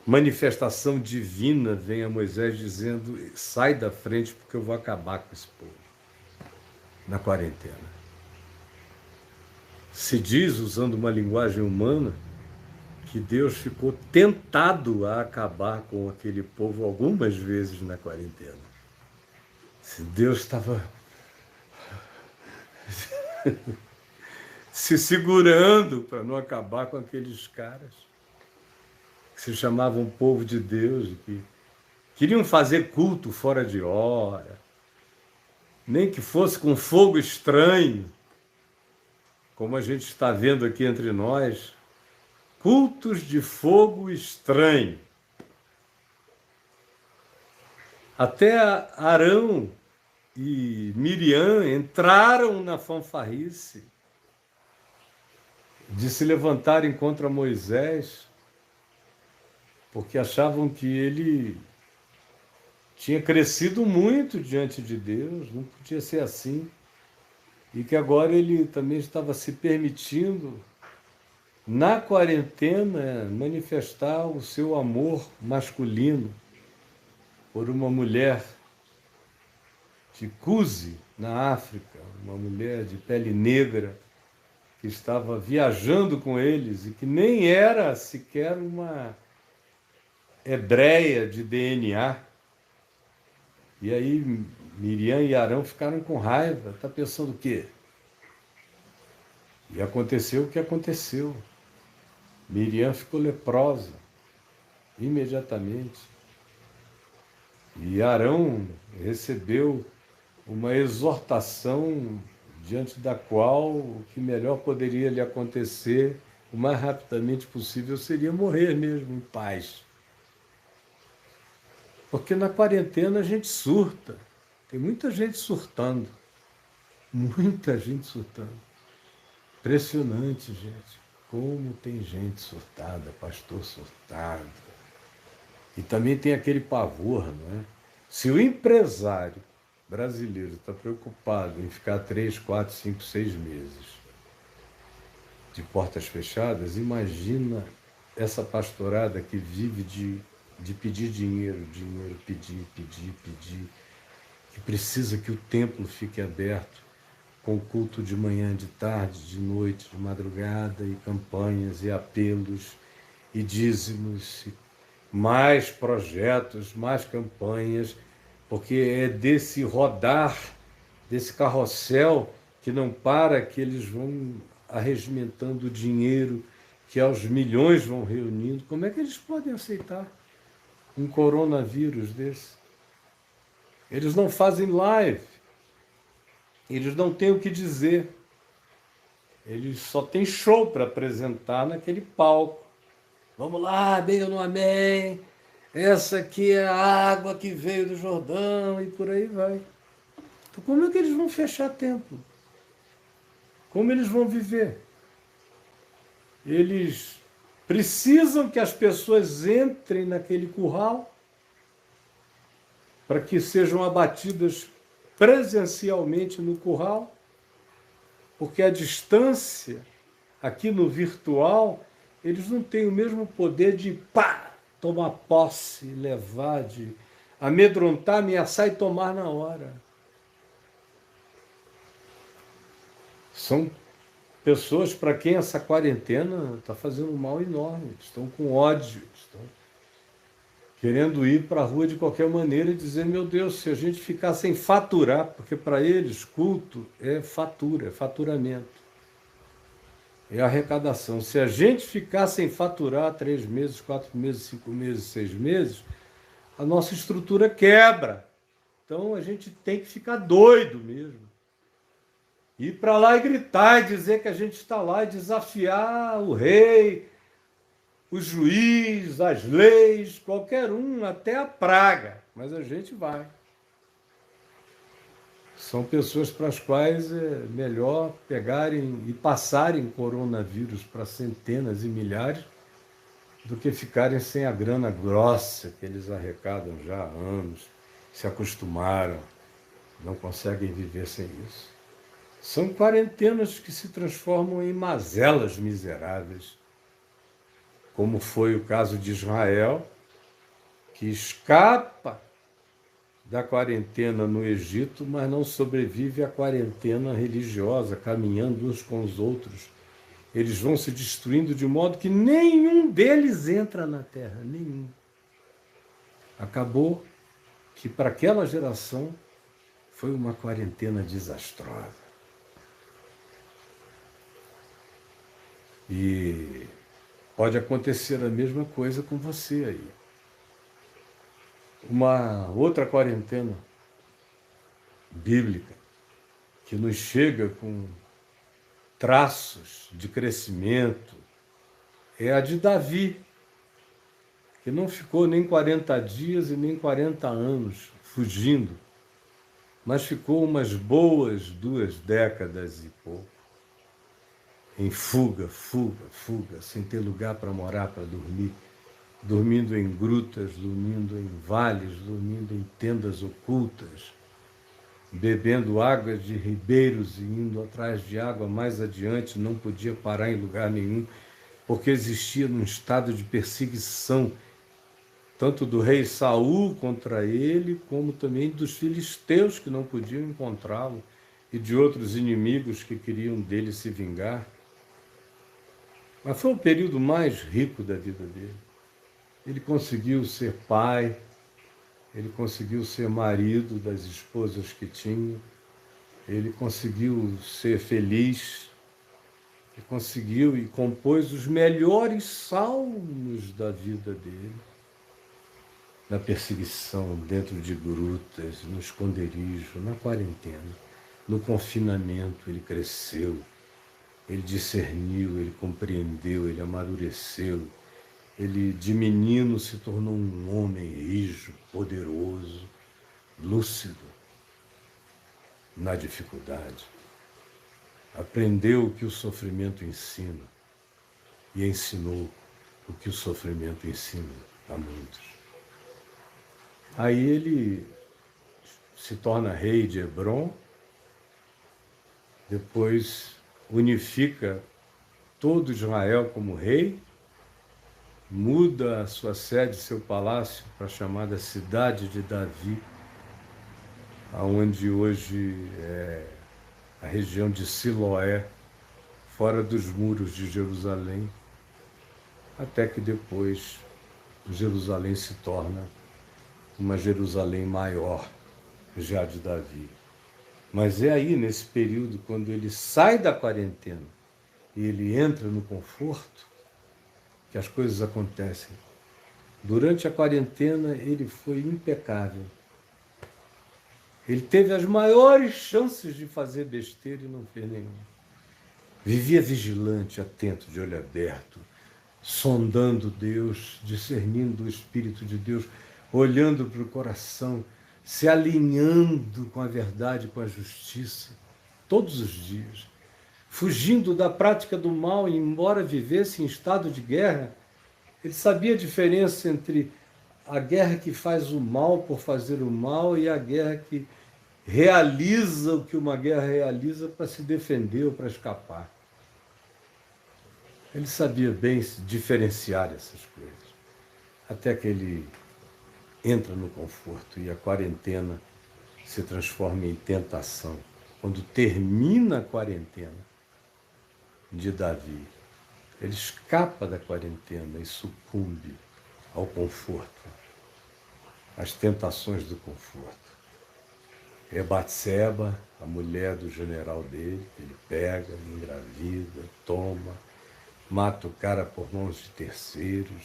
manifestação divina vem a Moisés dizendo: sai da frente porque eu vou acabar com esse povo na quarentena. Se diz, usando uma linguagem humana, que Deus ficou tentado a acabar com aquele povo algumas vezes na quarentena. Se Deus estava se segurando para não acabar com aqueles caras que se chamavam povo de Deus, que queriam fazer culto fora de hora, nem que fosse com fogo estranho, como a gente está vendo aqui entre nós, cultos de fogo estranho. Até Arão e Miriam entraram na fanfarrice de se levantarem contra Moisés, porque achavam que ele tinha crescido muito diante de Deus, não podia ser assim, e que agora ele também estava se permitindo, na quarentena, manifestar o seu amor masculino por uma mulher de Cusi, na África, uma mulher de pele negra, que estava viajando com eles e que nem era sequer uma hebreia de DNA. E aí Miriam e Arão ficaram com raiva. Está pensando o quê? E aconteceu o que aconteceu. Miriam ficou leprosa imediatamente. E Arão recebeu uma exortação diante da qual o que melhor poderia lhe acontecer o mais rapidamente possível seria morrer mesmo em paz. Porque na quarentena a gente surta. Tem muita gente surtando. Muita gente surtando. Impressionante, gente. Como tem gente surtada, pastor surtado. E também tem aquele pavor, não é? Se o empresário brasileiro está preocupado em ficar 3, 4, 5, 6 meses de portas fechadas, imagina essa pastorada que vive de pedir dinheiro, pedir, que precisa que o templo fique aberto, com culto de manhã, de tarde, de noite, de madrugada, e campanhas, e apelos, e dízimos, e mais projetos, mais campanhas, porque é desse rodar, desse carrossel que não para, que eles vão arregimentando o dinheiro, que aos milhões vão reunindo. Como é que eles podem aceitar um coronavírus desse? Eles não fazem live, eles não têm o que dizer, eles só têm show para apresentar naquele palco. Vamos lá, amém ou não amém? Essa aqui é a água que veio do Jordão, e por aí vai. Então, como é que eles vão fechar templo? Como eles vão viver? Eles precisam que as pessoas entrem naquele curral para que sejam abatidas presencialmente no curral, porque a distância, aqui no virtual, eles não têm o mesmo poder de tomar posse, levar, de amedrontar, ameaçar e tomar na hora. São pessoas para quem essa quarentena está fazendo um mal enorme, estão com ódio, estão querendo ir para a rua de qualquer maneira e dizer: meu Deus, se a gente ficar sem faturar, porque para eles culto é fatura, é faturamento, é arrecadação. Se a gente ficar sem faturar 3 meses, 4 meses, 5 meses, 6 meses, a nossa estrutura quebra. Então a gente tem que ficar doido mesmo. Ir para lá e gritar e dizer que a gente está lá e desafiar o rei, o juiz, as leis, qualquer um, até a praga, mas a gente vai. São pessoas para as quais é melhor pegarem e passarem coronavírus para centenas e milhares do que ficarem sem a grana grossa que eles arrecadam já há anos, se acostumaram, não conseguem viver sem isso. São quarentenas que se transformam em mazelas miseráveis, como foi o caso de Israel, que escapa da quarentena no Egito, mas não sobrevive à quarentena religiosa, caminhando uns com os outros. Eles vão se destruindo de modo que nenhum deles entra na terra, nenhum. Acabou que para aquela geração foi uma quarentena desastrosa. E pode acontecer a mesma coisa com você aí. Uma outra quarentena bíblica que nos chega com traços de crescimento é a de Davi, que não ficou nem 40 dias e nem 40 anos fugindo, mas ficou umas boas 2 décadas e pouco, em fuga, sem ter lugar para morar, para dormir, dormindo em grutas, dormindo em vales, dormindo em tendas ocultas, bebendo água de ribeiros e indo atrás de água mais adiante, não podia parar em lugar nenhum, porque existia um estado de perseguição, tanto do rei Saul contra ele, como também dos filisteus que não podiam encontrá-lo, e de outros inimigos que queriam dele se vingar. Mas foi o período mais rico da vida dele. Ele conseguiu ser pai, ele conseguiu ser marido das esposas que tinha, ele conseguiu ser feliz, ele conseguiu e compôs os melhores salmos da vida dele, na perseguição, dentro de grutas, no esconderijo, na quarentena, no confinamento. Ele cresceu, ele discerniu, ele compreendeu, ele amadureceu. Ele, de menino, se tornou um homem rijo, poderoso, lúcido, na dificuldade. Aprendeu o que o sofrimento ensina e ensinou o que o sofrimento ensina a muitos. Aí ele se torna rei de Hebrom, depois unifica todo Israel como rei, muda a sua sede, seu palácio, para a chamada Cidade de Davi, aonde hoje é a região de Siloé, fora dos muros de Jerusalém, até que depois Jerusalém se torna uma Jerusalém maior, já de Davi. Mas é aí, nesse período, quando ele sai da quarentena e ele entra no conforto, que as coisas acontecem. Durante a quarentena, ele foi impecável. Ele teve as maiores chances de fazer besteira e não fez nenhuma. Vivia vigilante, atento, de olho aberto, sondando Deus, discernindo o Espírito de Deus, olhando para o coração, se alinhando com a verdade, com a justiça, todos os dias, fugindo da prática do mal, e embora vivesse em estado de guerra, ele sabia a diferença entre a guerra que faz o mal por fazer o mal e a guerra que realiza o que uma guerra realiza para se defender ou para escapar. Ele sabia bem diferenciar essas coisas, até que ele entra no conforto e a quarentena se transforma em tentação. Quando termina a quarentena de Davi, ele escapa da quarentena e sucumbe ao conforto, às tentações do conforto. É Batseba, a mulher do general dele, ele pega, engravida, toma, mata o cara por mãos de terceiros.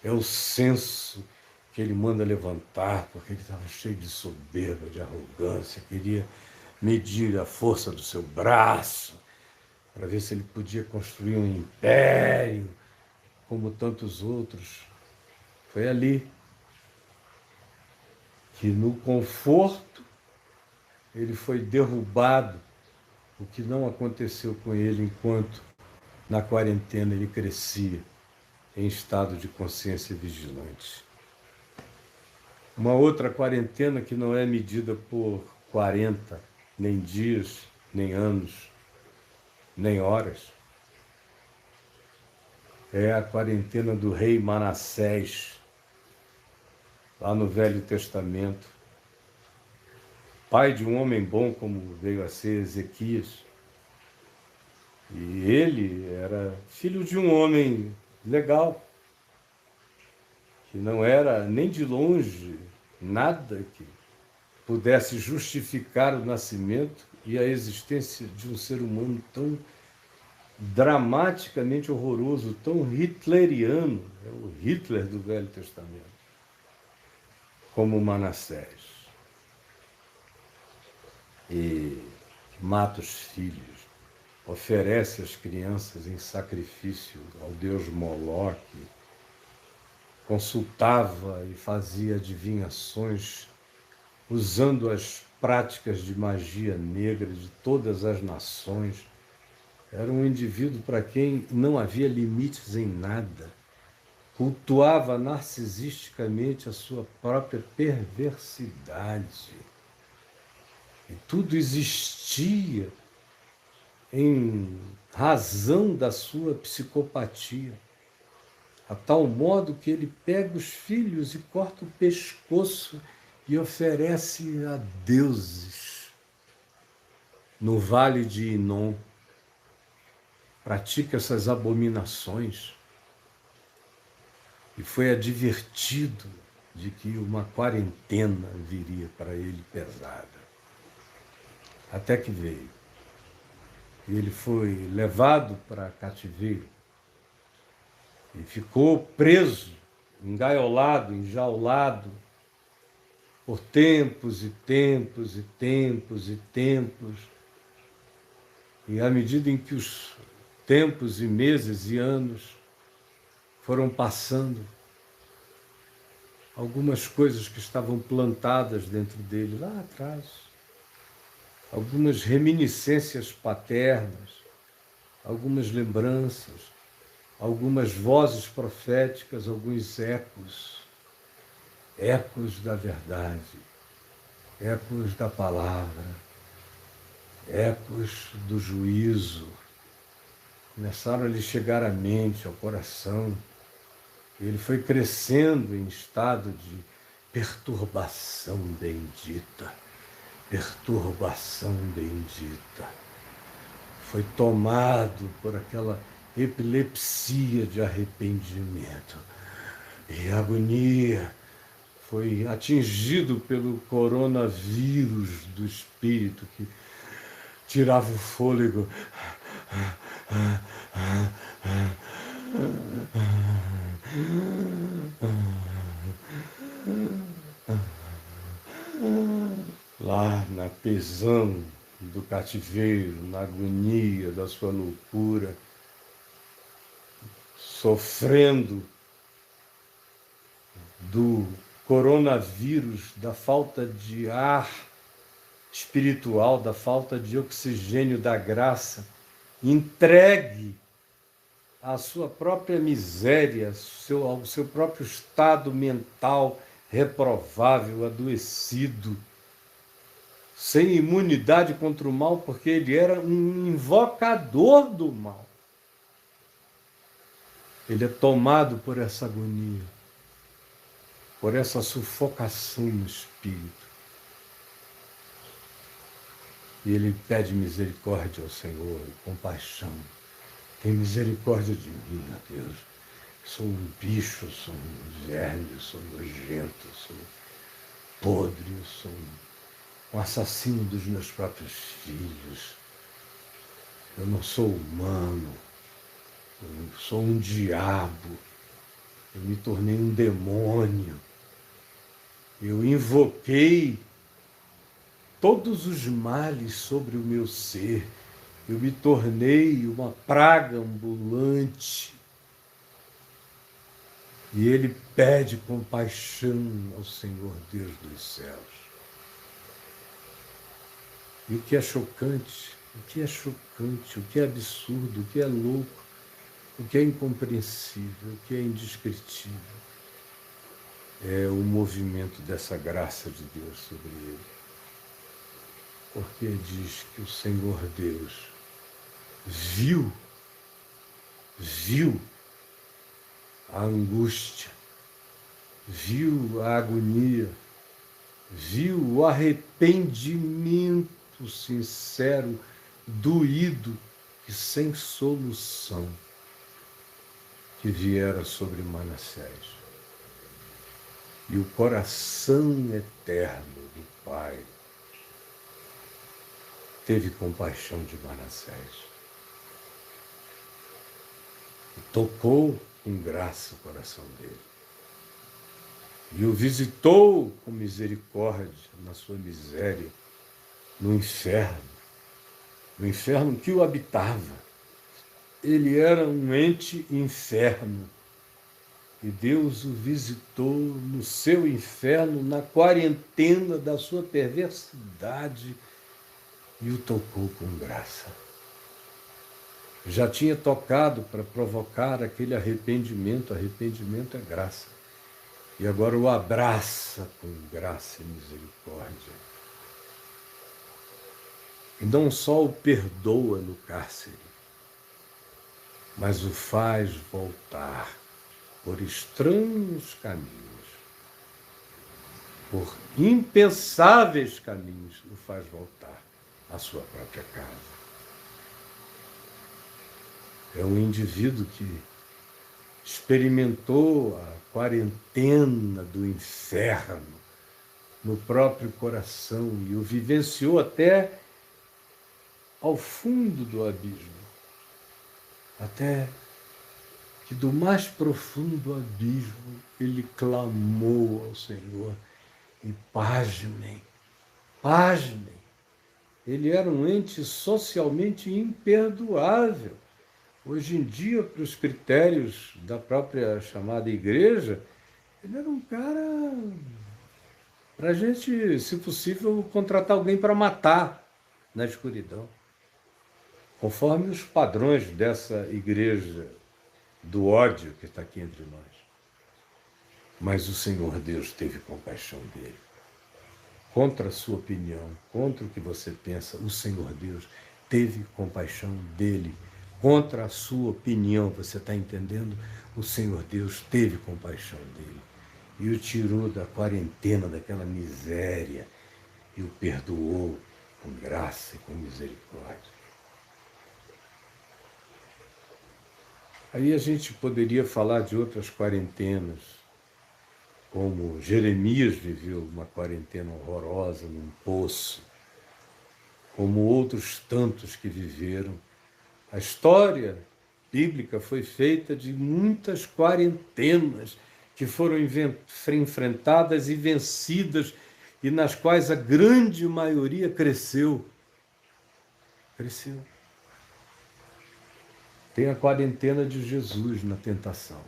É o censo que ele manda levantar, porque ele estava cheio de soberba, de arrogância, queria medir a força do seu braço, para ver se ele podia construir um império como tantos outros, foi ali que, no conforto, ele foi derrubado, o que não aconteceu com ele enquanto, na quarentena, ele crescia em estado de consciência vigilante. Uma outra quarentena que não é medida por 40, nem dias, nem anos, nem horas, é a quarentena do rei Manassés, lá no Velho Testamento, pai de um homem bom como veio a ser Ezequias. E ele era filho de um homem legal, que não era nem de longe nada que pudesse justificar o nascimento e a existência de um ser humano tão dramaticamente horroroso, tão hitleriano, é o Hitler do Velho Testamento, como Manassés. E mata os filhos, oferece as crianças em sacrifício ao deus Moloque, consultava e fazia adivinhações usando as práticas de magia negra de todas as nações. Era um indivíduo para quem não havia limites em nada. Cultuava narcisisticamente a sua própria perversidade. E tudo existia em razão da sua psicopatia, a tal modo que ele pega os filhos e corta o pescoço e oferece a deuses no vale de Inom. Pratica essas abominações e foi advertido de que uma quarentena viria para ele pesada. Até que veio. Ele foi levado para cativeiro e ficou preso, engaiolado, enjaulado, por tempos e tempos e tempos e tempos. E à medida em que os tempos e meses e anos foram passando, algumas coisas que estavam plantadas dentro dele lá atrás, algumas reminiscências paternas, algumas lembranças, algumas vozes proféticas, alguns ecos da verdade, ecos da palavra, ecos do juízo, começaram a lhe chegar à mente, ao coração. Ele foi crescendo em estado de perturbação bendita, perturbação bendita. Foi tomado por aquela epilepsia de arrependimento e agonia. Foi atingido pelo coronavírus do espírito que tirava o fôlego. Lá na prisão do cativeiro, na agonia da sua loucura, sofrendo do coronavírus, da falta de ar espiritual, da falta de oxigênio da graça, entregue à sua própria miséria, ao seu próprio estado mental reprovável, adoecido, sem imunidade contra o mal, porque ele era um invocador do mal. Ele é tomado por essa agonia, por essa sufocação no espírito. E ele pede misericórdia ao Senhor, compaixão. Tem misericórdia de mim, ó Deus. Sou um bicho, sou um verme, sou nojento, sou podre, sou um assassino dos meus próprios filhos. Eu não sou humano, eu sou um diabo. Eu me tornei um demônio. Eu invoquei todos os males sobre o meu ser. Eu me tornei uma praga ambulante. E ele pede compaixão ao Senhor Deus dos céus. E o que é chocante, o que é absurdo, o que é louco, o que é incompreensível, o que é indescritível, é o movimento dessa graça de Deus sobre ele. Porque diz que o Senhor Deus viu a angústia, viu a agonia, viu o arrependimento sincero, doído e sem solução que viera sobre Manassés. E o coração eterno do Pai teve compaixão de Manassés. E tocou com graça o coração dele. E o visitou com misericórdia na sua miséria, no inferno que o habitava. Ele era um ente inferno. E Deus o visitou no seu inferno, na quarentena da sua perversidade, e o tocou com graça. Já tinha tocado para provocar aquele arrependimento é graça. E agora o abraça com graça e misericórdia. E não só o perdoa no cárcere, mas o faz voltar por estranhos caminhos, por impensáveis caminhos, o faz voltar à sua própria casa. É um indivíduo que experimentou a quarentena do inferno no próprio coração e o vivenciou até ao fundo do abismo, até que do mais profundo abismo ele clamou ao Senhor e pasmem. Ele era um ente socialmente imperdoável. Hoje em dia, para os critérios da própria chamada igreja, ele era um cara para a gente, se possível, contratar alguém para matar na escuridão. Conforme os padrões dessa igreja do ódio que está aqui entre nós. Mas o Senhor Deus teve compaixão dele. Contra a sua opinião, contra o que você pensa, o Senhor Deus teve compaixão dele. Contra a sua opinião, você está entendendo? O Senhor Deus teve compaixão dele. E o tirou da quarentena, daquela miséria, e o perdoou com graça e com misericórdia. Aí a gente poderia falar de outras quarentenas, como Jeremias viveu uma quarentena horrorosa num poço, como outros tantos que viveram. A história bíblica foi feita de muitas quarentenas que foram enfrentadas e vencidas e nas quais a grande maioria cresceu. Tem a quarentena de Jesus na tentação,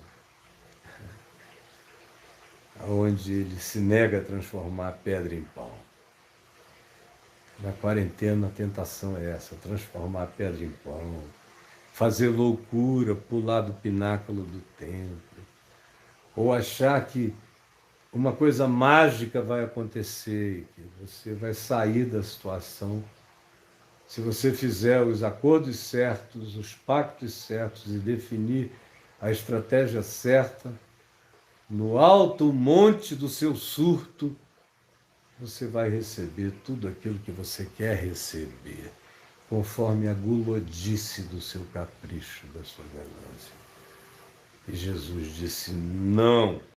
onde ele se nega a transformar a pedra em pão. Na quarentena, a tentação é essa, transformar a pedra em pão, fazer loucura, pular do pináculo do templo, ou achar que uma coisa mágica vai acontecer, que você vai sair da situação se você fizer os acordos certos, os pactos certos e definir a estratégia certa, no alto monte do seu surto, você vai receber tudo aquilo que você quer receber, conforme a gulodice do seu capricho, da sua ganância. E Jesus disse: não.